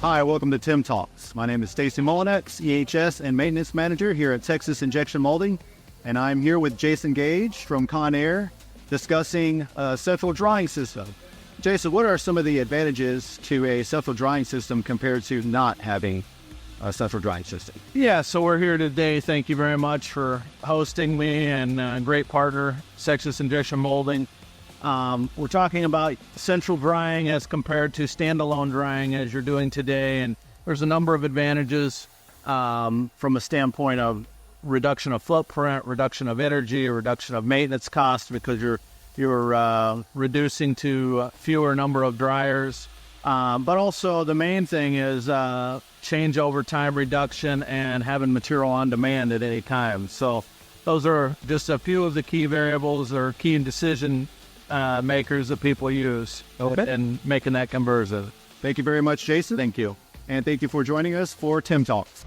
Hi, welcome to Tim Talks. My name is Stacy Molinex, EHS and Maintenance Manager here at Texas Injection Molding, and I'm here with Jason Gage from Conair discussing a central drying system. Jason, what are some of the advantages to a central drying system compared to not having a central drying system? Yeah, so we're here today. Thank you very much for hosting me and great partner, Texas Injection Molding. We're talking about central drying as compared to standalone drying as you're doing today, and there's a number of advantages from a standpoint of reduction of footprint, reduction of energy, reduction of maintenance costs because you're reducing to fewer number of dryers. But also the main thing is changeover time reduction and having material on demand at any time. So those are just a few of the key variables or key decision makers that people use in making that conversion. Thank you very much, Jason. Thank you. And thank you for joining us for Tim Talks.